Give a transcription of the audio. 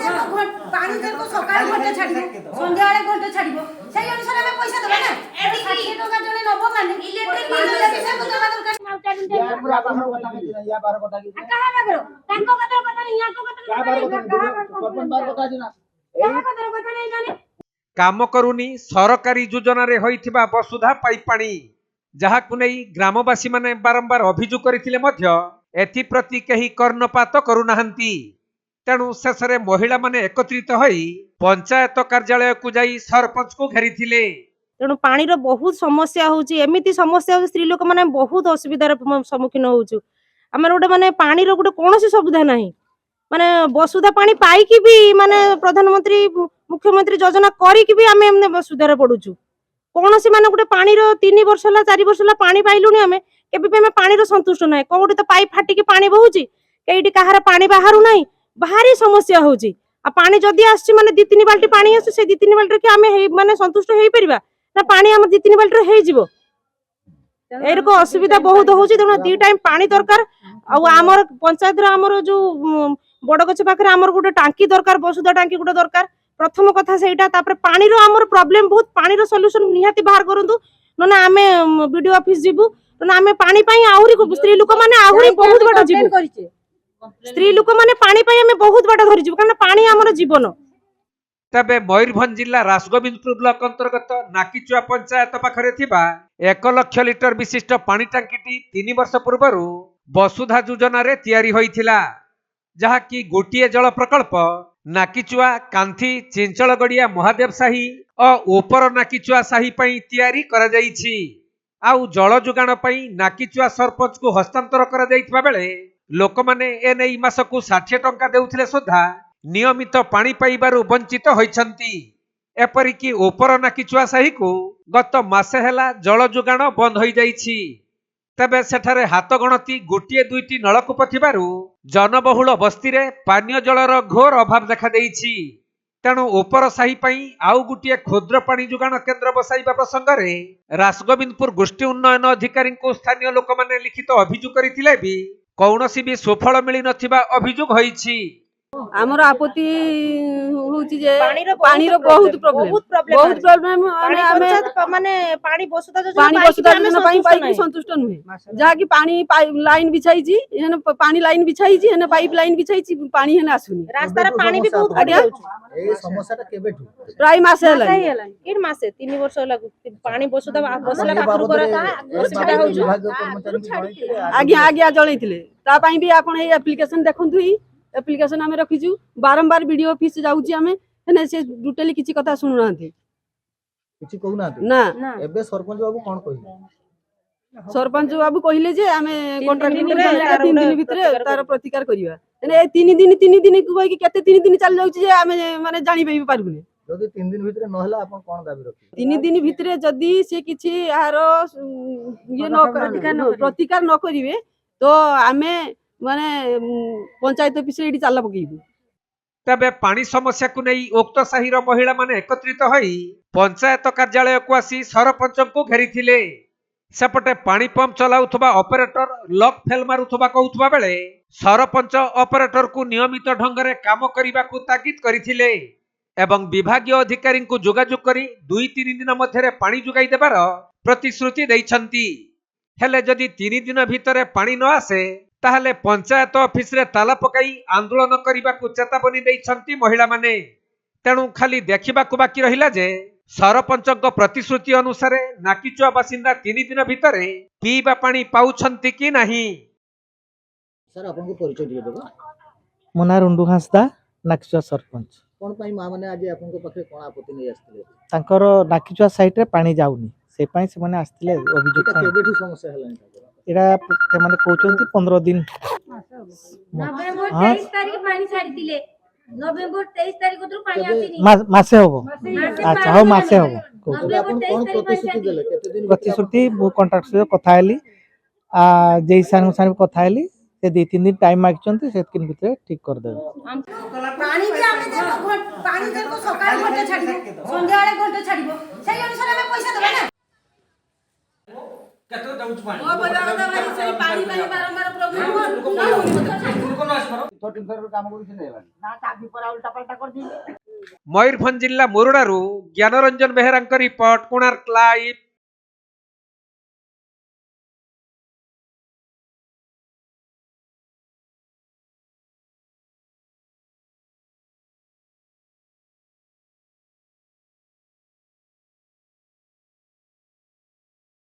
पानी देखो सकाळ घंटे छाडिबो संध्या वाले घंटे छाडिबो सेही अनुसार हमें पैसा देबा ना 60 टका जने नबो माने इलेक्ट्रिक बिल देबे से देबा दरकार या पूरा बाहर कथा के या बाहर कथा के कहा बागरो तांको कथा कथा या को कथा सरपंच बार कथा छै ना कहा कथा कथा नै जाने काम करूनी सरकारी योजना रे होइथिबा वसुधा पाइपाणी जहाकु नै ग्रामवासी माने बारंबार अभियोग करथिले मध्य एथि प्रति कहीं कर्णपात करूनाहांती। तेणु शेष में महिला माने एकत्रित होई पंचायत कार्यालय को जाई सरपंच को घेरी। तेणु पानी रो बहुत समस्या होची एमिति समस्या हो स्त्री लोक माने बहुत असुविधार सम्मुखीन होचु। हमर गोटे माने पानी रो गोटे कोनोसी सुविधा नाही माने वसुधा पानी पाई कि भी माने प्रधानमंत्री मुख्यमंत्री योजना करी कि भी हमें हमने वसुधार पडुचु कोनोसी माने गोटे पानी रो 3 वर्ष ला 4 वर्ष ला पानी पाइलुनी हमें केबे पे हमें पानी रो संतुष्ट नाही कोउडी तो पाइप फाटी के पानी बहुची केइडी कहार पानी बाहरु नाही भारी समस्या होची आ पानी जदी आछि माने 2-3 बाल्टी पानी आछि से 2-3 बाल्टी के हमें माने संतुष्ट हेई परिबा ना पानी हम 2-3 बाल्टी हेई जिवो एरको असुविधा बहुत होची। तेणु 2 टाइम पानी दरकार आ हमर पंचायत रो हमर जो बड़गछ पाखरे हमर गोटे टांकी दरकार वसुधा टांकी गोटे दरकार प्रथम कथा सेटा तापर पानी रो हमर प्रॉब्लम बहुत पानी रो सॉल्यूशन निहाती बाहर करंतु नना आमे वीडियो ऑफिस जिवु नना आमे पानी पई आहुरी स्त्री लोक माने आहुरी बहुत बड़ जिवु स्त्री लोक माने पानी पई आमे बहुत बड़ धरि जिवु कारण पानी हमर जीवन। तबे मयूरभंज जिला रासगोविंदपुर ब्लॉक अंतर्गत नाकीचुआ पंचायत पाखरे थिबा 1 लाख लिटर विशिष्ट पानी टांकीटी 3 वर्ष पूर्व वसुधा योजना रे तैयारी होइथिला जहा कि गोटिए जल प्रकल्प नाकीचुआ कांथी चिंचलगड़िया महादेव साही और ऊपर नाकीचुआ साही पई तैयारी करा जाईछि। आउ जल जोगाण पई नाकीचुआ सरपंच को हस्तांतर करा जाईतबा बेले लोक माने ए नै मासकु 60 टंका देउथिले सुधा नियमित पानी पाइबारु वंचित होइछंती। एपरिकी ऊपर नाकीचुआ साही को गत मासे हेला जल जोगाण बंद होई जाईछि। तबे सेठारे हाथ गणती गोटिए 2टी नलकूप थिबारु जनबहुल बस्ती रे पानीय जलर घोर अभाव देखा देइछि। तेणु ऊपर साही पई आउ गोटिए क्षुद्र पानी जोगाण केन्द्र बसाइबा प्रसंग रे रासगोविंदपुर गोष्ठी उन्नयन अधिकारी को स्थानीय लोक माने लिखित अभियोग करथिले भी कौनसी भी सुफल मिली नथिबा अभियोग होइछि। हमर आपत्ति होउची जे पानी रो बहुत प्रॉब्लम माने पानी वसुधा योजना पाई संतुष्ट नुहे जहा कि पानी लाइन बिछाई छी हेन पानी लाइन बिछाई छी हेन पाइप लाइन बिछाई छी पानी हेन आसुनी रास्ता रे पानी भी बहुत बढ़िया ए समस्या टा केबेठु प्राय मासे हला किन मासे 3 वर्ष लागु पानी वसुधा बसला पाखरु करा असुविधा होउछु आगे आगे जळैथिले ता पई भी आपण ए एप्लीकेशन देखंतु ही एप्लीकेशन हमें रखीजु बारंबार वीडियो ऑफिस जाउची हमें हेने से टोटली किछि कथा सुनु नाथि किछि कहू नाथि ना एबे सरपंच बाबू कोन कहि सरपंच बाबू कहिले जे हमें कॉन्ट्रैक्ट 3 दिन भितरे तार प्रतिकार करिवा हेने 3 दिन को कि केते 3 दिन चल जाउची जे हमें माने जानि पई पारबुनी जदी 3 दिन भितरे न हला आपण कोन दाबी रखि 3 दिन भितरे जदी से किछि आहार ये न प्रतिकार न करिवे तो हमें माने पंचायत ऑफिस रे चाला पकेइबु। तबे पानी समस्या को नहीं उक्त साहिर महिला माने एकत्रित होई पंचायत कार्यालय को आसी सरपंच को घेरी थिले। सेपटे पानी पंप चलाउथबा ऑपरेटर लॉक फेल मारुथबा कहउथबा बेले सरपंच ऑपरेटर को नियमित ढंग रे काम करिबा को ताकीद करिथिले एवं विभागीय अधिकारी को जोगाजोग करी 2-3 दिन मध्यरे पानी जोगाई देबार प्रतिश्रुति दैछंती। हेले जदि 3 दिन भितरे पानी न आसे ताहले पंचायत ऑफिस रे ताला पकाई आंदोलन करिबा को चेतावनी दैछंती महिला माने। तेणु खाली देखिबा को बाकी रहिला जे सरपंचक प्रतिश्रुति अनुसार नाकीचुआ बासिंदा 3 दिन भितरे पीबा पानी पाउछंती कि नाही। सर आपन को परिचय दिए देबो मोना रुंडू हांसदा नाकीचुआ सरपंच कोन पई मा माने आज आपन को पाखे कोन आपत्ति नै आस्थिले तांकर नाकीचुआ साइट रे पानी जाउनी से पई से माने आस्थिले अभियोग केबेठु समस्या हलानी एरा ते माने कहउचंती 15 दिन नवंबर 23 तारिख पानी छाडी दिले नवंबर 23 तारिख तो पानी आसीनी मासे होबो अच्छा हो मासे होबो आपन कोन प्रतिश्रुति देले केते दिन प्रतिश्रुति वो कॉन्ट्रैक्ट से कथा हेली जेई सानु कथा हेली से 2-3 दिन टाइम मागचंती सेतकिन भितरे ठीक कर देबो। पानी भी हमें देखो पानी देखो सकाळ घंटे छाडिबो संध्या वाले घंटे छाडिबो सेही अनुसार हमें पैसा देबा ना केतो दउछ पानी ओ बजा बजा भाई सही पानी बारंबार प्रॉब्लम ମୟୂରଭଞ୍ଜ ଜିଲ୍ଲା ମୁରୁଡାରୁ ଜ୍ଞାନରଞ୍ଜନ ବେହେରାଙ୍କ ରିପୋର୍ଟ କୋଣାର୍କ ଲାଇଭ୍।